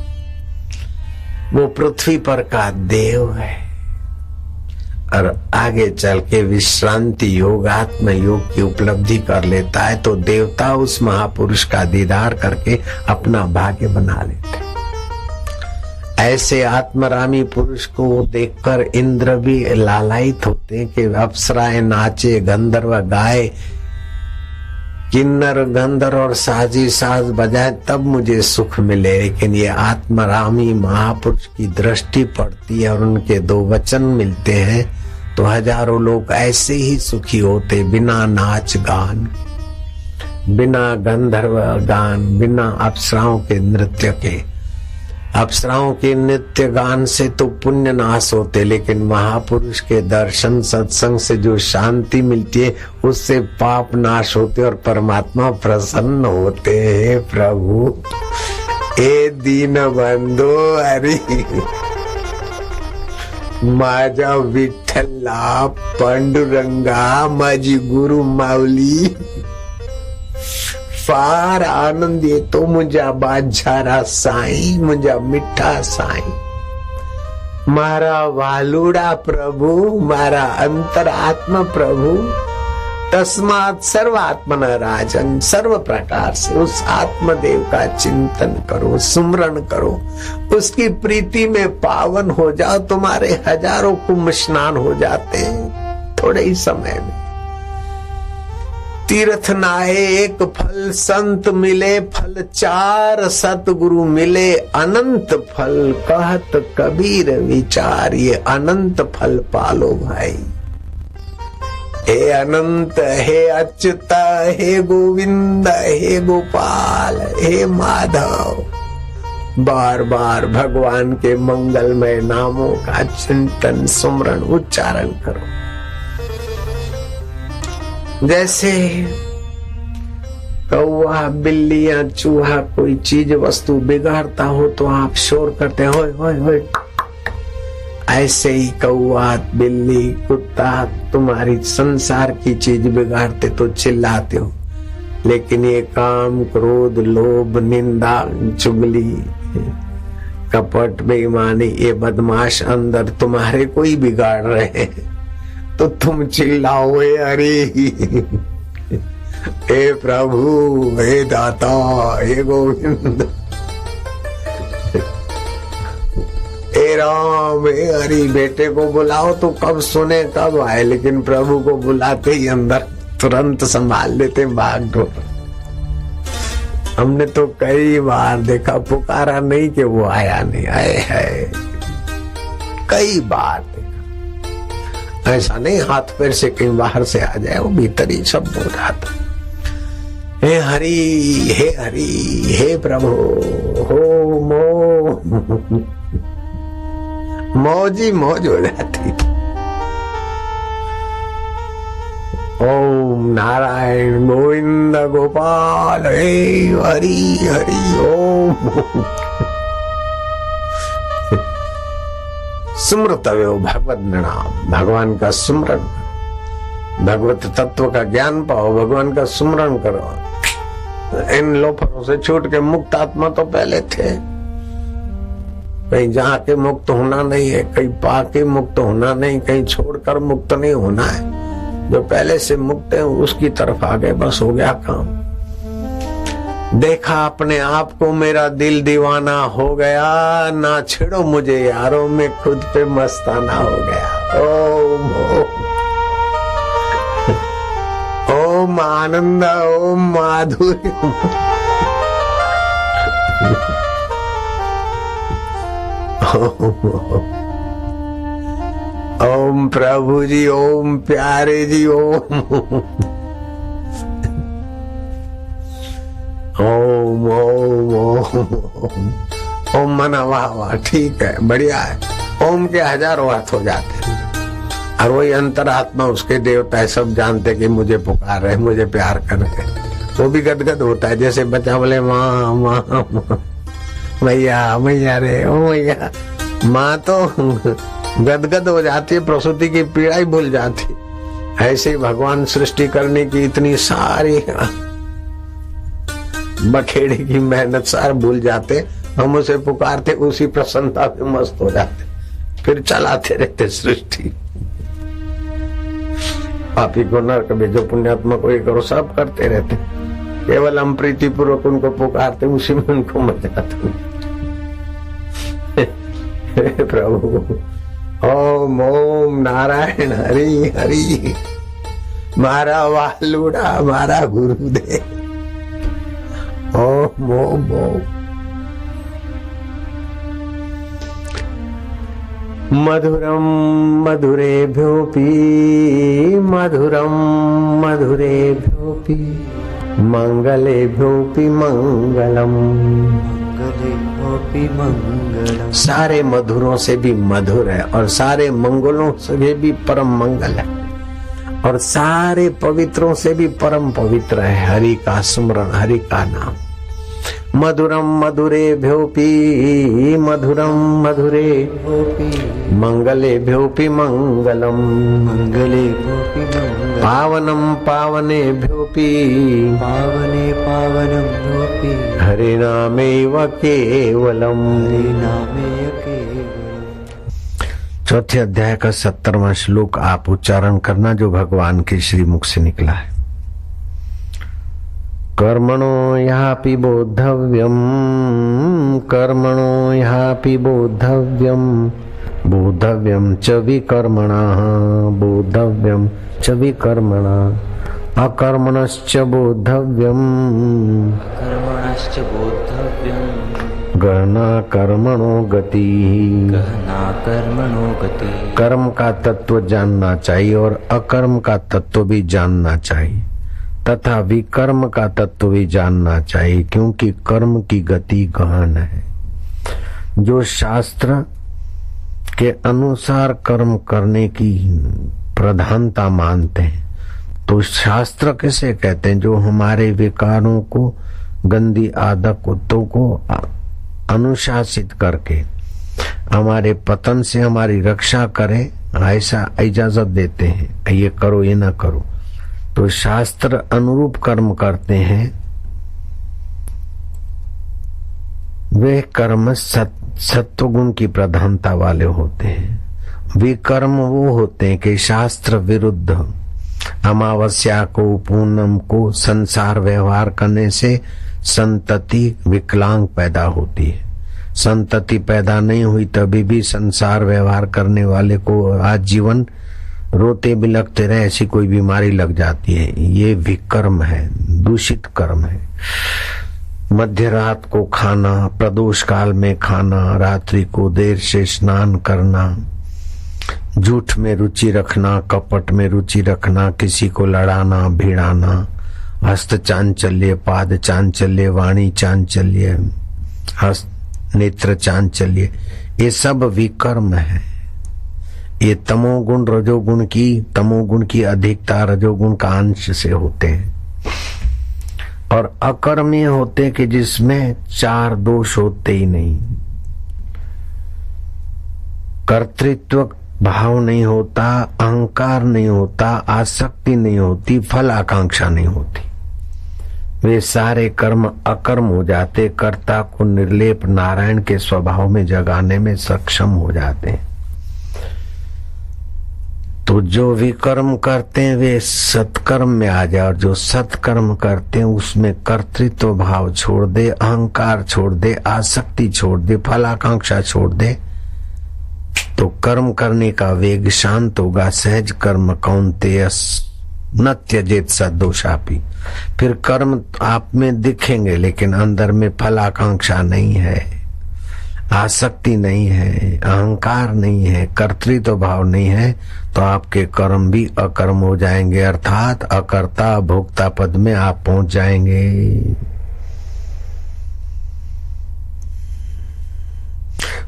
वो पृथ्वी पर का देव है और आगे चल के विश्रांति योग आत्म योग की उपलब्धि कर लेता है तो देवता उस महापुरुष का दीदार करके अपना भाग्य बना लेते। ऐसे आत्मरामी पुरुष को देखकर इंद्र भी लालायित होते कि अप्सराएं नाचे, गंधर्व गाए, किन्नर गंधर्व और साजी साज बजाए, तब मुझे सुख मिले। लेकिन ये आत्मरामी महापुरुष की दृष्टि पड़ती है और उनके दो वचन मिलते हैं तो हजारों लोग ऐसे ही सुखी होते, बिना नाच गान, बिना गंधर्व गान, बिना अप्सराओं के नृत्य के। अप्सराओं के नृत्य गान से तो पुण्य नाश होते, लेकिन महापुरुष के दर्शन सत्संग से जो शांति मिलती है उससे पाप नाश होते और परमात्मा प्रसन्न होते हैं। प्रभु ए दीन बंधु हरि, माझा विठ्ठला पांडुरंगा, माझी गुरु माऊली, फार आनंद येतो मुझा बाजारा साई, मुझा मिठा साई, मारा वालुड़ा प्रभु, मारा अंतरात्मा प्रभु। तस्मात् सर्वात्मन राजन, सर्व प्रकार से उस आत्मदेव का चिंतन करो, सुमरण करो, उसकी प्रीति में पावन हो जाओ। तुम्हारे हजारों कुंभ स्नान हो जाते हैं थोड़े ही समय में। तीर्थ नाहे एक फल, संत मिले फल चार, सतगुरु मिले अनंत फल, कहत कबीर विचार, ये अनंत फल पालो भाई। हे अनंत, हे अच्युत, हे गोविंद, हे गोपाल, हे माधव, बार बार भगवान के मंगलमय नामों का चिंतन सुमरण उच्चारण करो। जैसे कौवा, बिल्ली या चूहा कोई चीज वस्तु बिगाड़ता हो तो आप शोर करते हो, होय होय होय। ऐसे ही कौवा, बिल्ली, कुत्ता तुम्हारी संसार की चीज बिगाड़ते तो चिल्लाते हो, लेकिन ये काम, क्रोध, लोभ, निंदा, चुगली, कपट, बेईमानी, ये बदमाश अंदर तुम्हारे को ही बिगाड़ रहे हैं तो तुम चिल्लाओ अरे हे प्रभु, हे दाता, हे गोविंद, हे राम, हे हरि। बेटे को बुलाओ तो कब सुने कब आए, लेकिन प्रभु को बुलाते ही अंदर तुरंत संभाल लेते भाग दो। हमने तो कई बार देखा, पुकारा नहीं कि वो आया नहीं, आए है कई बार देखा। ऐसा नहीं हाथ पैर से कहीं बाहर से आ जाए, वो भीतर ही सब हो जाता। हे हरि, हे हरि, हे प्रभु, हो मो, मौज ही मौज हो जाती। ओम नारायण गोविंद गोपाल, हे हरि हरि ओम। सुमृतव्यो भगवत नाम, भगवान का सुमरण, भगवत तत्व का ज्ञान पाओ, भगवान का सुमरण करो। इन लोफरों से छूट के मुक्त आत्मा तो पहले थे। कहीं जहाँ के मुक्त होना नहीं है, कहीं पाके मुक्त होना नहीं, कहीं छोड़कर मुक्त नहीं होना है। जो पहले से मुक्त है उसकी तरफ आ गए, बस हो गया काम। देखा अपने आप को, मेरा दिल दीवाना हो गया, ना छेड़ो मुझे यारों, में खुद पे मस्ताना हो गया। ओम ओम आनंद, ओम माधुर्य, ओम प्रभु जी, ओम प्यारे जी, ओम ओम ओम ओम ओम मना। वाह वाह, ठीक है, बढ़िया है। ओम के हजारों अर्थ हो जाते हैं और वही अंतरात्मा, उसके देवता है, सब जानते कि मुझे पुकार रहे, मुझे प्यार कर रहे, वो भी गदगद होता है। जैसे बच्चा बोले माँ माँ मैया मैया रे, ओ मैया, माँ तो गदगद हो जाती है, प्रसूति की पीड़ा ही भूल जाती। ऐसे ही भगवान सृष्टि करने की इतनी सारी बखेड़ी की मेहनत सार भूल जाते, हम उसे पुकारते, उसी प्रसन्नता में मस्त हो जाते, फिर चलाते रहते सृष्टि। पापी को नरक भेजो, पुण्यात्मा को ये करो, सब करते रहते, केवल हम प्रीति पूर्वक उनको पुकारते, उसी में उनको मजा आता। प्रभु ओम ओम नारायण हरि हरि, मारा वालुड़ा मारा गुरुदेव, ओम ओम ओम। मधुरम मधुरेभ्योऽपि मधुरम मधुरेभ्योऽपि मंगलेभ्योऽपि मंगलम, मंगलेभ्योऽपि मंगलम। सारे मधुरों से भी मधुर है और सारे मंगलों से भी परम मंगल है और सारे पवित्रों से भी परम पवित्र है हरि का सुमरन, हरि का नाम। मधुरम मधुरेभ्योऽपि मधुरम मधुरेभ्योऽपि मंगलेभ्योऽपि मंगलम, मंगलेभ्योऽपि मंगलम। पावनम पावनेभ्योऽपि पावने पावनेभ्योऽपि हरिनामेव केवलम, हरिनामेव केवलम। चौथे अध्याय का 70वां श्लोक आप उच्चारण करना, जो भगवान के श्रीमुख से निकला है। कर्मणो यापि बोद्धव्यम, कर्मणो यापि बोद्धव्यम, बोद्धव्यम च विकर्मणः, बोद्धव्यम च विकर्मणः, अकर्मणश्च बोद्धव्यम, कर्मणश्च बोद्धव्यम, गहना कर्मणो गति, गहना कर्मणो गति। कर्म का तत्व जानना चाहिए और अकर्म का तत्व भी जानना चाहिए तथा विकर्म का तत्व भी जानना चाहिए, क्योंकि कर्म की गति गहन है। जो शास्त्र के अनुसार कर्म करने की प्रधानता मानते हैं, तो शास्त्र किसे कहते हैं? जो हमारे विकारों को, गंदी आदतों को अनुशासित करके हमारे पतन से हमारी रक्षा करे, ऐसा इजाजत देते हैं, ये करो ये ना करो। तो शास्त्र अनुरूप कर्म करते हैं, वे कर्म सत्वगुण की प्रधानता वाले होते हैं। विकर्म वो होते हैं कि शास्त्र विरुद्ध, अमावस्या को, पूनम को संसार व्यवहार करने से संतति विकलांग पैदा होती है। संतति पैदा नहीं हुई तभी भी संसार व्यवहार करने वाले को आजीवन रोते बिलखते रहे, ऐसी कोई बीमारी लग जाती है। ये विकर्म है, दूषित कर्म है। मध्य रात को खाना, प्रदोष काल में खाना, रात्रि को देर से स्नान करना, झूठ में रुचि रखना, कपट में रुचि रखना, किसी को लड़ाना भिड़ाना, हस्त चांचल्य, पाद चांचल्य, वाणी चांचल्य, हस्त नेत्र चांचल्य, ये सब विकर्म है। ये तमोगुण तमोगुण की अधिकता रजोगुण का अंश से होते हैं। और अकर्मीय होते कि जिसमें चार दोष होते ही नहीं, कर्तृत्व भाव नहीं होता, अहंकार नहीं होता, आसक्ति नहीं होती, फल आकांक्षा नहीं होती। वे सारे कर्म अकर्म हो जाते, कर्ता को निर्लेप नारायण के स्वभाव में जगाने में सक्षम हो जाते हैं। तो जो विकर्म करते हैं वे सत्कर्म में आ जाए, और जो सत्कर्म करते हैं उसमें कर्तृत्व भाव छोड़ दे, अहंकार छोड़ दे, आसक्ति छोड़ दे, फलाकांक्षा छोड़ दे, तो कर्म करने का वेग शांत होगा। सहज कर्म कौन्तेय न त्यजेत सदोषापि। फिर कर्म आप में दिखेंगे लेकिन अंदर में फल आकांक्षा नहीं है, आसक्ति नहीं है, अहंकार नहीं है, कर्तृत्व भाव नहीं है, तो आपके कर्म भी अकर्म हो जाएंगे, अर्थात अकर्ता भोक्ता पद में आप पहुंच जाएंगे।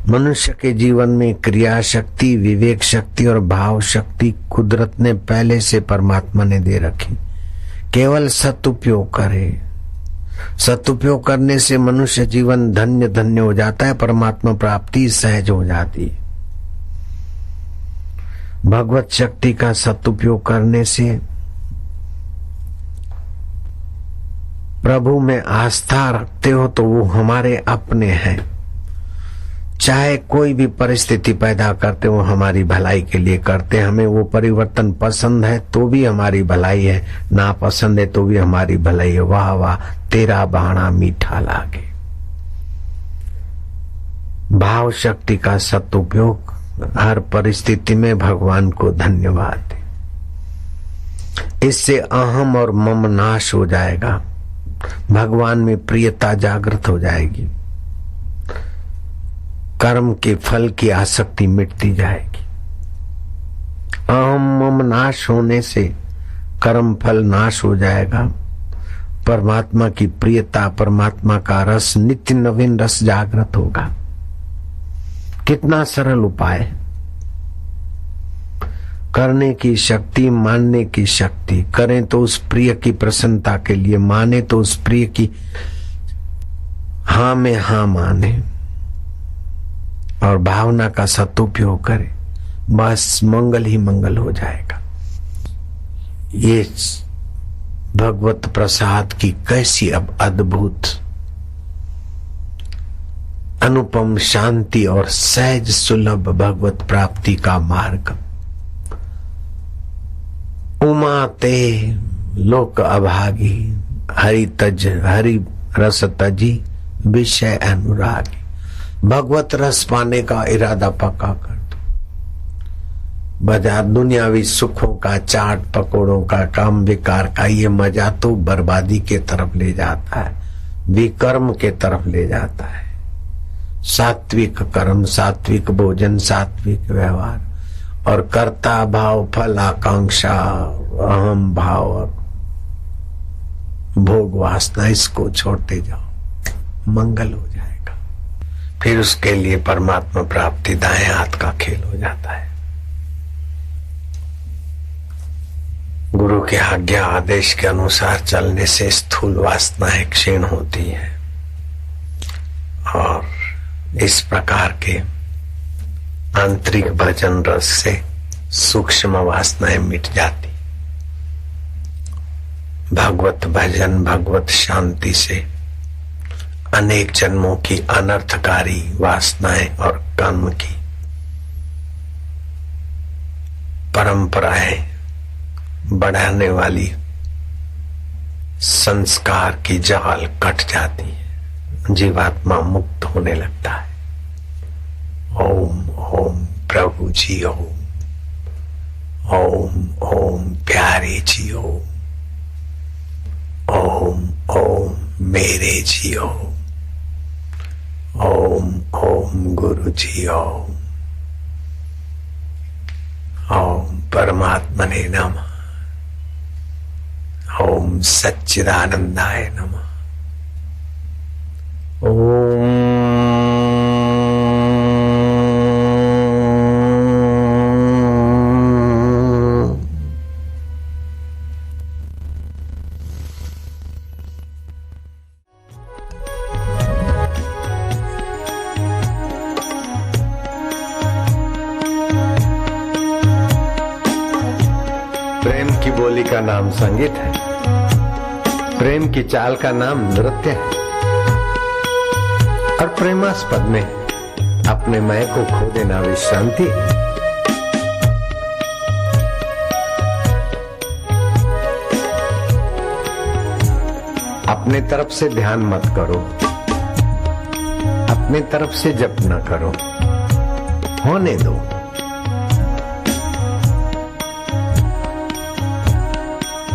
मनुष्य के जीवन में क्रिया शक्ति, विवेक शक्ति और भाव शक्ति कुदरत ने पहले से परमात्मा ने दे रखी। केवल सदुपयोग करे। सदुपयोग करने से मनुष्य जीवन धन्य धन्य हो जाता है, परमात्मा प्राप्ति सहज हो जाती है। भगवत शक्ति का सदुपयोग करने से प्रभु में आस्था रखते हो तो वो हमारे अपने हैं। चाहे कोई भी परिस्थिति पैदा करते हो हमारी भलाई के लिए करते, हमें वो परिवर्तन पसंद है तो भी हमारी भलाई है, ना पसंद है तो भी हमारी भलाई है। वाह वाह तेरा बाणा मीठा लागे। भाव शक्ति का सदुपयोग हर परिस्थिति में भगवान को धन्यवाद दे। इससे अहम और मम नाश हो जाएगा, भगवान में प्रियता जागृत हो जाएगी, कर्म के फल की आसक्ति मिटती जाएगी। अहम मम नाश होने से कर्म फल नाश हो जाएगा, परमात्मा की प्रियता, परमात्मा का रस, नित्य नवीन रस जागृत होगा। कितना सरल उपाय है। करने की शक्ति, मानने की शक्ति। करें तो उस प्रिय की प्रसन्नता के लिए, माने तो उस प्रिय की हाँ में हाँ माने और भावना का सदुपयोग करें, बस मंगल ही मंगल हो जाएगा। ये भगवत प्रसाद की कैसी अब अद्भुत अनुपम शांति और सहज सुलभ भगवत प्राप्ति का मार्ग। उमा ते लोक अभागी, हरि तज हरि रस तजी विषय अनुरागी। भगवत रस पाने का इरादा पक्का कर दो। बाजार दुनियावी सुखों का, चाट पकोड़ों का, काम विकार का ये मजा तो बर्बादी के तरफ ले जाता है, विकर्म के तरफ ले जाता है। सात्विक कर्म, सात्विक भोजन, सात्विक व्यवहार और कर्ता भाव, फल आकांक्षा, अहम भाव और भोग वासना, इसको छोड़ते जाओ, मंगल हो जाएगा। फिर उसके लिए परमात्मा प्राप्ति दाएं हाथ का खेल हो जाता है। गुरु के आज्ञा आदेश के अनुसार चलने से स्थूल वासनाएं क्षीण होती है और इस प्रकार के आंतरिक भजन रस से सूक्ष्म वासनाएं मिट जाती। भगवत भजन, भगवत शांति से अनेक जन्मों की अनर्थकारी वासनाएं और कर्म की परंपराएं बढ़ाने वाली संस्कार की जाल कट जाती है, जीवात्मा मुक्त होने लगता है। ओम ओम प्रभु जी ओम, ओम ओम प्यारे जी ओम, ओम ओम मेरे जी ओम, ओम ओम गुरु जी ओम, ओम परमात्मने नमः, ओम सच्चिदानंदाय नमः। ओम प्रेम की बोली का नाम संगीत है, प्रेम की चाल का नाम नृत्य है और प्रेमास्पद में अपने मय को खो देना विश्रांति है। अपने तरफ से ध्यान मत करो, अपने तरफ से जप न करो, होने दो।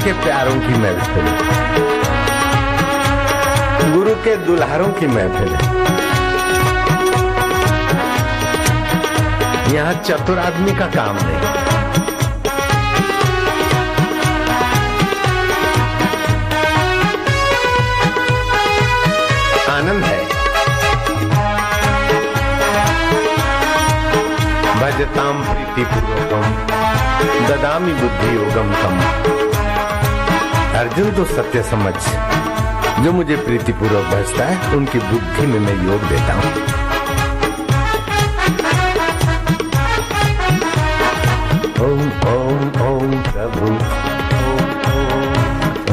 के प्यारों की महफिल, गुरु के दुल्हारों की महफिल। यहाँ चतुर आदमी का काम नहीं। आनंद है। भजताम प्रीतिपूर्वकम ददामि बुद्धि योगम तम। अर्जुन तो सत्य समझ, जो मुझे प्रीतिपूर्वक भजता है उनकी बुद्धि में मैं योग देता हूँ। ओम ओम ओम प्रभु,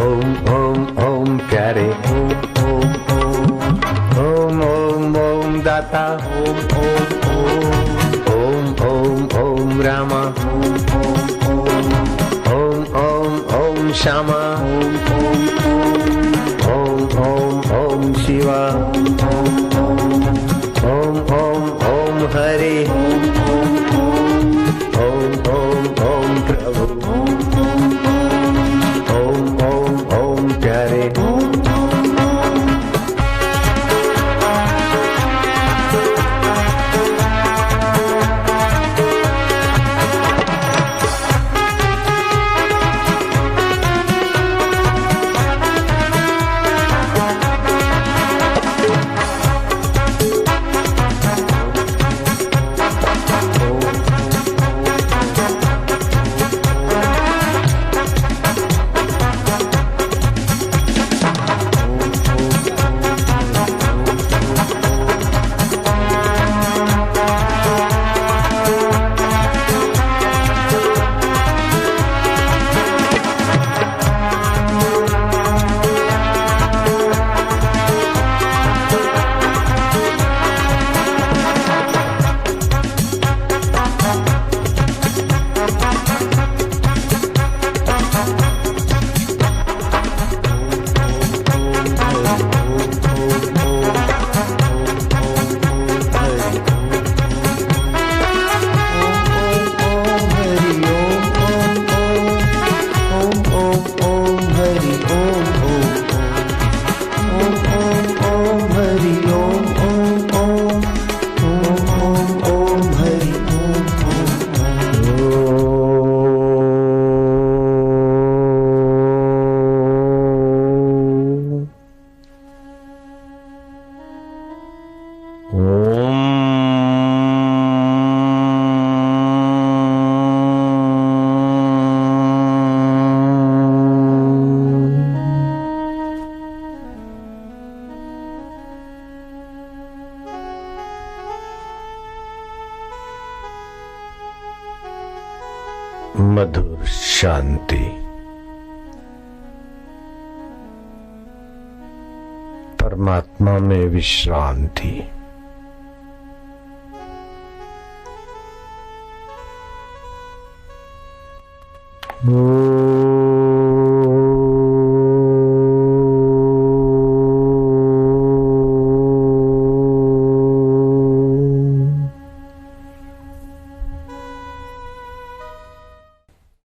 ओम ओम ओम प्यारे, ओम ओम ओम ओम ओम दाता, ओम ओम ओम ओम ओम रामा, ओम ओम ओम श्यामा, ओम ओम ओम शिवा, ओम ओम ओम हरे, ओम ओम ओम प्रभु, ओम ओम ओम प्यारे। मधुर शांति। परमात्मा में विश्रांति। ओम